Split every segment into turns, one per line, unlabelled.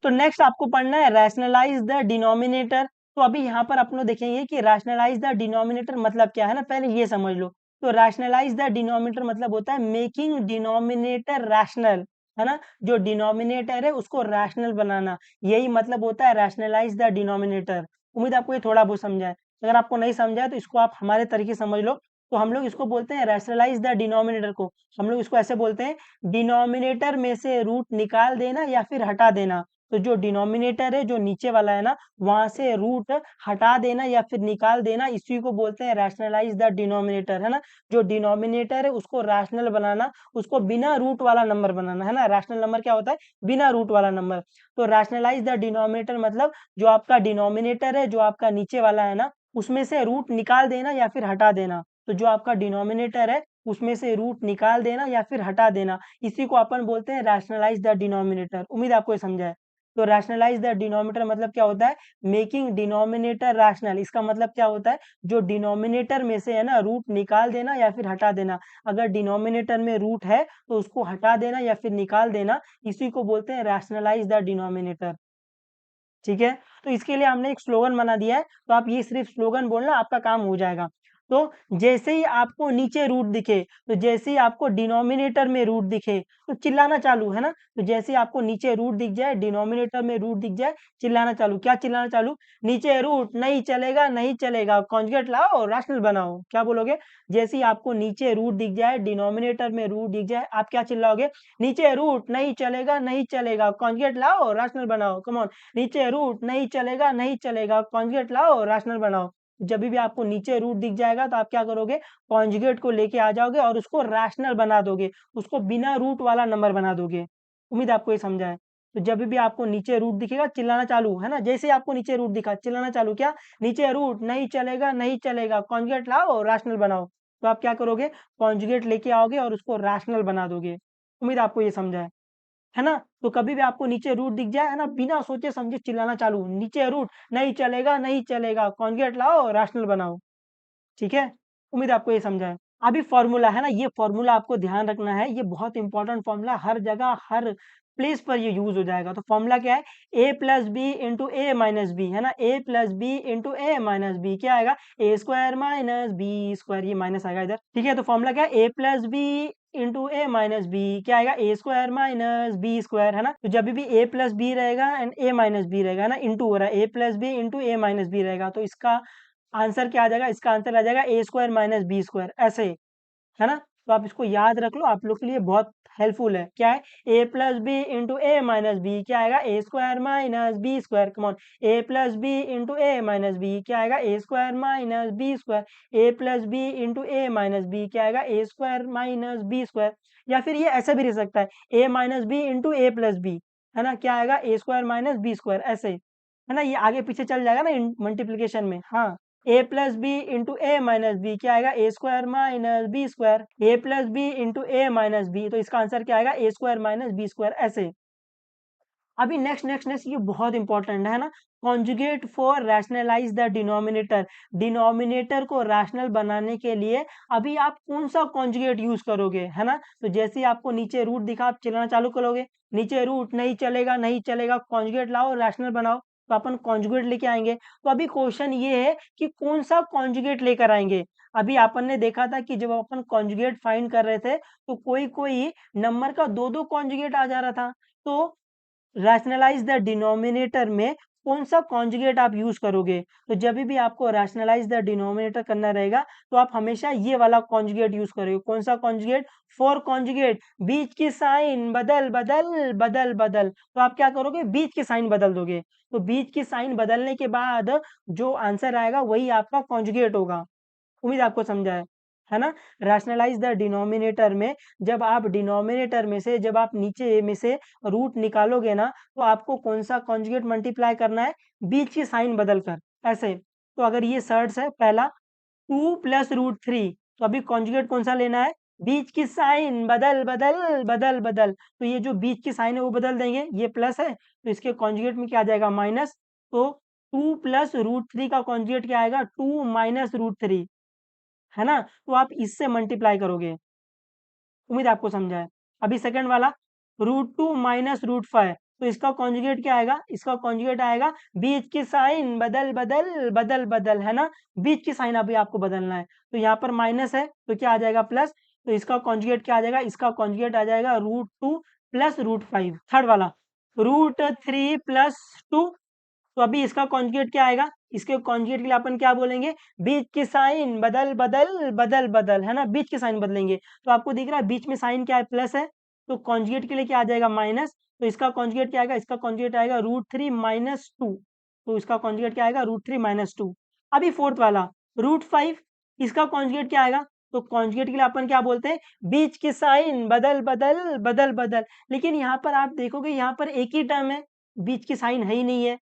तो नेक्स्ट आपको पढ़ना है रैशनलाइज द डिनोमिनेटर। तो अभी यहाँ पर अपन लोग देखेंगे कि रैशनलाइज द डिनोमिनेटर मतलब क्या है ना, पहले ये समझ लो। तो रैशनलाइज द डिनोमिनेटर मतलब होता है मेकिंग डिनोमिनेटर रैशनल, है ना, जो डिनोमिनेटर है उसको रैशनल बनाना, यही मतलब होता है रैशनलाइज द डिनोमिनेटर। उम्मीद आपको ये थोड़ा बहुत समझा है। अगर आपको नहीं समझा है तो इसको आप हमारे तरीके से समझ लो। तो हम लोग इसको बोलते हैं रैशनलाइज द डिनोमिनेटर को, हम लोग इसको ऐसे बोलते हैं, डिनोमिनेटर में से रूट निकाल देना या फिर हटा देना। तो जो डिनोमिनेटर है जो नीचे वाला है ना, वहां से रूट हटा देना या फिर निकाल देना, इसी को बोलते हैं रैशनलाइज द डिनोमिनेटर, है ना। जो डिनोमिनेटर है उसको रैशनल बनाना, उसको बिना रूट वाला नंबर बनाना, है ना। रैशनल नंबर क्या होता है, बिना रूट वाला नंबर। तो रैशनलाइज द डिनोमिनेटर मतलब जो आपका डिनोमिनेटर है जो आपका नीचे वाला है ना, उसमें से रूट निकाल देना या फिर हटा देना। तो जो आपका डिनोमिनेटर है उसमें से रूट निकाल देना या फिर हटा देना, इसी को अपन बोलते हैं रैशनलाइज द डिनोमिनेटर। उम्मीद आपको ये समझा है। तो रैशनलाइज द डिनोमिनेटर मतलब क्या होता है, मेकिंग डिनोमिनेटर रैशनल। इसका मतलब क्या होता है, जो डिनोमिनेटर में से है ना रूट निकाल देना या फिर हटा देना। अगर डिनोमिनेटर में रूट है तो उसको हटा देना या फिर निकाल देना, इसी को बोलते हैं रैशनलाइज द डिनोमिनेटर। ठीक है, तो इसके लिए हमने एक स्लोगन बना दिया है, तो आप ये सिर्फ स्लोगन बोलना, आपका काम हो जाएगा। तो जैसे ही आपको नीचे रूट दिखे, तो जैसे ही आपको डिनोमिनेटर में रूट दिखे तो चिल्लाना चालू, है ना। तो जैसे ही आपको नीचे रूट दिख जाए, डिनोमिनेटर में रूट दिख जाए, चिल्लाना चालू। क्या चिल्लाना चालू, नीचे रूट नहीं चलेगा, नहीं चलेगा, कॉन्जुगेट लाओ, रैशनल बनाओ। क्या बोलोगे, जैसे ही आपको नीचे रूट दिख जाए, डिनोमिनेटर में रूट दिख जाए, आप क्या चिल्लाओगे, नीचे रूट नहीं चलेगा, नहीं चलेगा, कॉन्जुगेट लाओ, रैशनल बनाओ। कम ऑन, नीचे रूट नहीं चलेगा, नहीं चलेगा, कॉन्जुगेट लाओ, रैशनल बनाओ। जब भी आपको नीचे रूट दिख जाएगा तो आप क्या करोगे, कॉन्जुगेट को लेके आ जाओगे और उसको रैशनल बना दोगे, उसको बिना रूट वाला नंबर बना दोगे। उम्मीद आपको ये समझा है। तो जब भी आपको नीचे रूट दिखेगा चिल्लाना चालू, है ना। जैसे ही आपको नीचे रूट दिखा चिल्लाना चालू, क्या, नीचे रूट नहीं चलेगा, नहीं चलेगा, कॉन्जुगेट लाओ, रैशनल बनाओ। तो आप क्या करोगे, कॉन्जुगेट लेके आओगे और उसको रैशनल बना दोगे। उम्मीद आपको ये समझा है ना। तो कभी भी आपको नीचे रूट दिख जाए, है ना, बिना सोचे समझे चिल्लाना चालू, नीचे रूट नहीं चलेगा, नहीं चलेगा, कॉन्जुगेट लाओ, रैशनल बनाओ। ठीक है, उम्मीद आपको ये समझा है। अभी फॉर्मूला है ना, ये फॉर्मूला आपको ध्यान रखना है, ये बहुत इंपॉर्टेंट फॉर्मूला, हर जगह हर प्लेस पर ये यूज हो जाएगा। तो फॉर्मूला क्या है, A plus B into A minus B, है ना, ए plus B into A minus B, क्या आएगा, A square minus B square, ये माइनस आएगा इधर। ठीक है, तो फॉर्मूला क्या है, A plus B into A minus B, क्या आएगा, A square minus B square, है ना। तो जब भी ए प्लस बी रहेगा एंड ए माइनस बी रहेगा ना, इंटू हो रहा है, A plus B into A minus B रहेगा, तो इसका आंसर क्या आ जाएगा, इसका आंसर आ जाएगा ए स्क्वायर माइनस बी स्क्वायर, ऐसे, है ना। तो आप इसको याद रख लो, आप लोग के लिए बहुत हेल्पफुल है। क्या है, A plus B into A minus B, क्या आएगा, A square minus B square. Come on, A plus B into A minus B, क्या आएगा, A square minus B square. A plus B into A minus B, क्या आएगा, A square minus B square. या फिर ये ऐसे भी रह सकता है, A minus B into A plus B, है ना, क्या आएगा, A square minus B square, ऐसे, है ना। ये आगे पीछे चल जाएगा ना मल्टीप्लीकेशन में। हाँ, ए plus B into A minus B, क्या आएगा, A square minus B square. A plus B into A minus B, तो इसका आंसर क्या आएगा, A square minus B square, ऐसे। अभी नेक्स्ट नेक्स्ट नेक्स्ट, ये बहुत इंपॉर्टेंट है ना, conjugate for rationalise the denominator. Denominator को रैशनल बनाने के लिए अभी आप कौन सा कॉन्जुगेट यूज करोगे, है ना। तो जैसे ही आपको नीचे रूट दिखा, आप चलाना चालू करोगे, नीचे रूट नहीं चलेगा, नहीं चलेगा, कॉन्जुगेट लाओ, रैशनल बनाओ। तो अपन कॉन्जुगेट लेके आएंगे। तो अभी क्वेश्चन ये है कि कौन सा कॉन्जुगेट लेकर आएंगे। अभी अपन ने देखा था कि जब अपन कॉन्जुगेट फाइंड कर रहे थे तो कोई कोई नंबर का दो दो कॉन्जुगेट आ जा रहा था। तो रैशनलाइज द डिनोमिनेटर में कौन सा कॉन्जुगेट आप यूज करोगे। तो जब भी आपको रैशनलाइज द डिनोमिनेटर करना रहेगा तो आप हमेशा ये वाला कॉन्जुगेट यूज करोगे। कौन सा कॉन्जुगेट, फॉर कॉन्जुगेट, बीच की साइन बदल बदल बदल बदल। तो आप क्या करोगे, बीच की साइन बदल दोगे। तो बीच की साइन बदलने के बाद जो आंसर आएगा वही आपका कॉन्जुगेट होगा। उम्मीद आपको समझा है ना। रैशनलाइज द डिनोमिनेटर में जब आप डिनोमिनेटर में से जब आप नीचे में से रूट निकालोगे ना, तो आपको कौन सा कॉन्जुगेट मल्टीप्लाई करना है, बीच की साइन बदल कर, ऐसे। तो अगर ये सर्ट्स है, पहला 2 + √3, तो अभी कॉन्जुगेट कौन सा लेना है, बीच की साइन बदल बदल बदल बदल। तो ये जो बीच की साइन है वो बदल देंगे, ये प्लस है तो इसके कॉन्जुगेट में क्या आ जाएगा, माइनस। तो 2 + √3 का कॉन्जुगेट क्या आएगा, 2 - √3, है ना। तो आप इससे मल्टीप्लाई करोगे। उम्मीद आपको समझा है। अभी सेकंड वाला, √2 - √5, तो इसका कॉन्जुगेट क्या आएगा, इसका कॉन्जुगेट आएगा बीच की साइन बदल बदल बदल बदल, है ना, बीच की साइन अभी आपको बदलना है। तो यहाँ पर माइनस है तो क्या आ जाएगा प्लस, तो इसका कॉन्जुगेट क्या आ जाएगा, इसका कॉन्जुगेट आ जाएगा √2 प्लस √5। थर्ड वाला √3 प्लस 2, तो अभी इसका कॉन्जुगेट क्या आएगा, इसके कॉन्जुगेट के लिए अपन क्या बोलेंगे, बीच की साइन बदल बदल बदल बदल, है ना, बीच की साइन बदलेंगे। तो आपको दिख रहा है बीच में साइन क्या है, प्लस है, तो कॉन्जुगेट के लिए क्या आ जाएगा माइनस, तो इसका कॉन्जुगेट क्या आएगा, इसका कॉन्जुगेट आएगा √3 माइनस 2, तो इसका कॉन्जुगेट क्या आएगा √3 माइनस 2। अभी फोर्थ वाला √5, इसका कॉन्जुगेट क्या आएगा, तो कॉन्जुगेट के लिए अपन क्या बोलते हैं, बीच की साइन बदल बदल बदल बदल। लेकिन यहाँ पर आप देखोगे यहाँ पर एक ही टर्म है, बीच की साइन है ही नहीं है,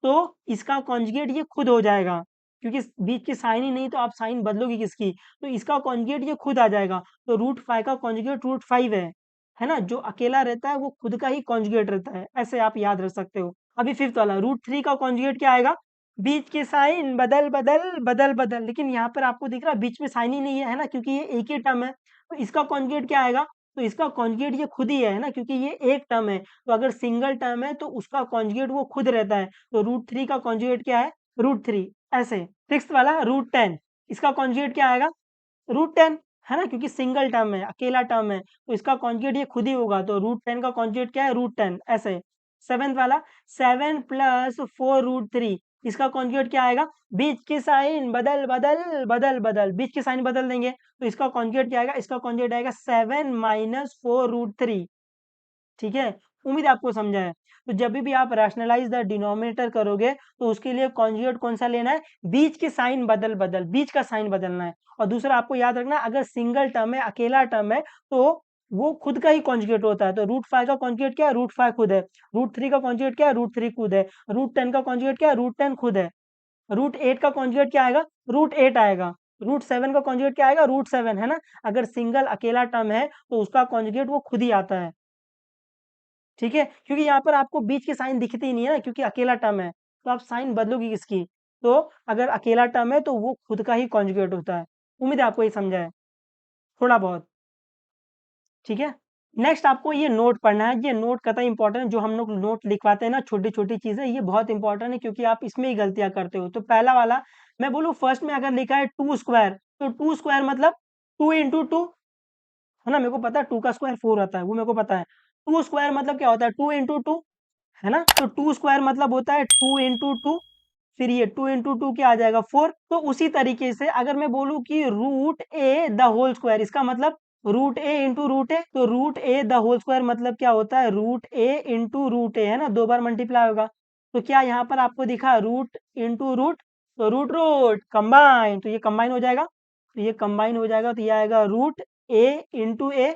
तो इसका कॉन्जुगेट ये खुद हो जाएगा, क्योंकि बीच की साइन ही नहीं तो आप साइन बदलोगी किसकी, तो इसका कॉन्जुगेट ये खुद आ जाएगा। तो √5 का कॉन्जुगेट √5 है ना, जो अकेला रहता है वो खुद का ही कॉन्जुगेट रहता है, ऐसे आप याद रख सकते हो। अभी फिफ्थ वाला √3 का कॉन्जुगेट क्या आएगा, बीच की साइन बदल बदल बदल बदल, लेकिन यहाँ पर आपको दिख रहा है बीच में साइन ही नहीं है ना, क्योंकि ये एक ही टर्म है, तो इसका कॉन्जुगेट क्या आएगा, तो इसका कॉन्जुगेट ये खुद ही है ना, क्योंकि ये एक टर्म है, तो अगर सिंगल टर्म है तो उसका कॉन्जुगेट वो खुद रहता है, तो √3 का कॉन्जुगेट क्या है, √3, ऐसे। सिक्स्थ वाला √10, इसका कॉन्जुगेट क्या आएगा, √10, है ना, क्योंकि सिंगल टर्म है, अकेला टर्म है, तो इसका कॉन्जुगेट ये खुद ही होगा, तो √10 का कॉन्जुगेट क्या है, √10, ऐसे। सेवेंथ वाला 7 प्लस 4 √3, इसका कॉन्जुगेट क्या आएगा, बीच की साइन बदल बदल बदल बदल, बीच की साइन बदल देंगे, तो इसका कॉन्जुगेट क्या आएगा, इसका कॉन्जुगेट आएगा 7 माइनस 4 √3। ठीक है, उम्मीद है आपको समझा है। तो जब भी आप रैशनलाइज द डिनोमिनेटर करोगे तो उसके लिए कॉन्जुगेट कौन सा लेना है, बीच की साइन बदल बदल, बीच का साइन बदलना है। और दूसरा आपको याद रखना, अगर सिंगल टर्म है, अकेला टर्म है, तो वो खुद का ही कॉन्जुगेट होता है। तो √5 का कॉन्जुगेट क्या है, √5 खुद है। √3 का कॉन्जुगेट क्या है, √3 खुद है। √10 का कॉन्जुगेट क्या है, √10 खुद है। √8 का कॉन्जुगेट क्या आएगा, √8 आएगा। √7 का कॉन्जुगेट क्या आएगा, √7, है ना। अगर सिंगल अकेला टर्म है तो उसका कॉन्जुगेट वो खुद ही आता है। ठीक है, क्योंकि यहाँ पर आपको बीच की साइन दिखती ही नहीं है ना, क्योंकि अकेला टर्म है, तो आप साइन बदलोगी किसकी, तो अगर अकेला टर्म है तो वो खुद का ही कॉन्जुगेट होता है। उम्मीद है आपको ये समझा है थोड़ा बहुत। ठीक है, नेक्स्ट आपको ये नोट पढ़ना है, ये नोट कतई इंपॉर्टेंट है, जो हम लोग नोट लिखवाते हैं ना, छोटी छोटी चीजें, ये बहुत इंपॉर्टेंट है, क्योंकि आप इसमें ही गलतियां करते हो। तो पहला वाला मैं बोलूँ, फर्स्ट में अगर लिखा है 2 स्क्वायर, तो 2 स्क्वायर मतलब 2 × 2, है ना, मेरे को पता है 2 का स्क्वायर 4 आता है, वो मेरे को पता है। 2 स्क्वायर मतलब क्या होता है, 2 × 2, है ना, तो 2 स्क्वायर मतलब होता है 2 × 2, फिर ये 2 × 2 क्या आ जाएगा, 4। तो उसी तरीके से अगर मैं बोलूँ कि √a² इसका मतलब √a × √a, तो √a² मतलब क्या होता है, √a × √a, है ना, 2 बार मल्टीप्लाई होगा। तो क्या यहाँ पर आपको दिखा √√, तो रूट कंबाइन, तो ये कंबाइन हो जाएगा, तो ये कंबाइन हो जाएगा, तो ये आएगा √a × a।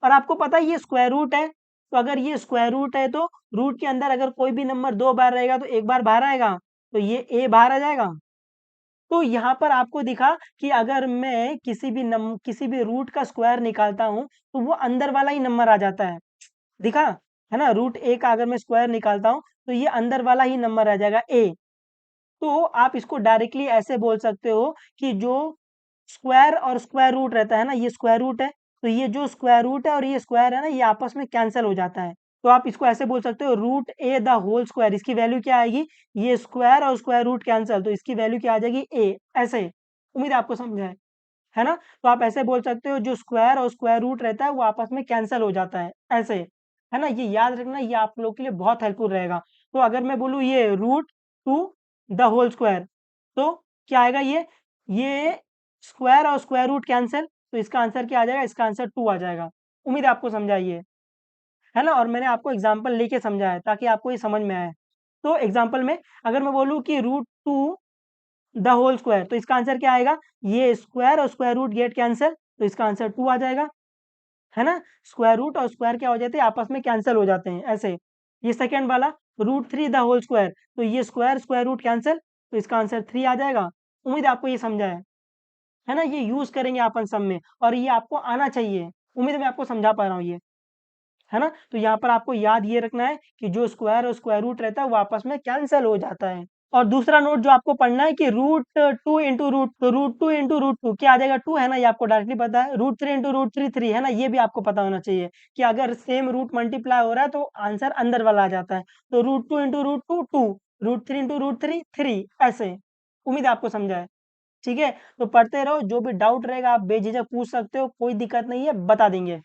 और आपको पता है ये स्क्वायर रूट है, तो अगर ये स्क्वायर रूट है तो रूट के अंदर अगर कोई भी नंबर 2 बार रहेगा तो एक बार बाहर आएगा, तो ये a बाहर आ जाएगा। तो यहाँ पर आपको दिखा कि अगर मैं किसी भी रूट का स्क्वायर निकालता हूँ तो वो अंदर वाला ही नंबर आ जाता है, दिखा, है ना, √a का अगर मैं स्क्वायर निकालता हूँ तो ये अंदर वाला ही नंबर आ जाएगा a। तो आप इसको डायरेक्टली ऐसे बोल सकते हो कि जो स्क्वायर और स्क्वायर रूट रहता है ना, ये स्क्वायर रूट है, तो ये जो स्क्वायर रूट है और ये स्क्वायर है ना, ये आपस में कैंसिल हो जाता है। तो आप इसको ऐसे बोल सकते हो √a², इसकी वैल्यू क्या आएगी, ये स्क्वायर और स्क्वायर रूट कैंसिल, तो इसकी वैल्यू क्या आ जाएगी, a, ऐसे। उम्मीद है आपको समझा है ना। तो आप ऐसे बोल सकते हो जो स्क्वायर और स्क्वायर रूट रहता है वो आपस में कैंसिल हो जाता है, ऐसे, है ना। ये याद रखना, ये आप लोग के लिए बहुत हेल्पफुल रहेगा। तो अगर मैं बोलूँ ये √2 तो क्या आएगा, ये स्क्वायर और स्क्वायर रूट कैंसिल, तो इसका आंसर क्या आ जाएगा, इसका आंसर 2 आ जाएगा। उम्मीद है आपको समझा ये, है ना। और मैंने आपको एग्जाम्पल लेके समझाया है ताकि आपको ये समझ में आए। तो एग्जाम्पल में अगर मैं बोलूँ कि √2 तो इसका आंसर क्या आएगा, ये स्क्वायर और स्क्वायर रूट गेट कैंसिल, तो इसका आंसर 2 आ जाएगा, है ना। स्क्वायर रूट और स्क्वायर क्या हो जाते हैं, आपस में कैंसिल हो जाते हैं, ऐसे। ये सेकंड वाला √3 तो ये स्क्वायर स्क्वायर रूट कैंसिल, तो इसका आंसर 3 आ जाएगा। उम्मीद है आपको ये समझा है ना। ये यूज करेंगे अपन सब में, और ये आपको आना चाहिए। उम्मीद है मैं आपको समझा पा रहा हूँ ये, है ना। तो यहाँ पर आपको याद ये रखना है कि जो स्क्वायर और स्क्वायर रूट रहता है वो आपस में कैंसिल हो जाता है। और दूसरा नोट जो आपको पढ़ना है कि रूट 2 इंटू रूट, तो रूट 2 इंटू रूट 2 क्या आ जाएगा, 2 है ना, ये आपको डायरेक्टली पता है। रूट 3 इंटू रूट 3 3 है ना, ये भी आपको पता होना चाहिए कि अगर सेम रूट मल्टीप्लाई हो रहा है तो आंसर अंदर वाला आ जाता है। तो root 2 into root 2 2, root 3 into root 3 3, ऐसे। उम्मीद है आपको समझा है। ठीक है, तो पढ़ते रहो, जो भी डाउट रहेगा आप बेझिझक पूछ सकते हो, कोई दिक्कत नहीं है, बता देंगे।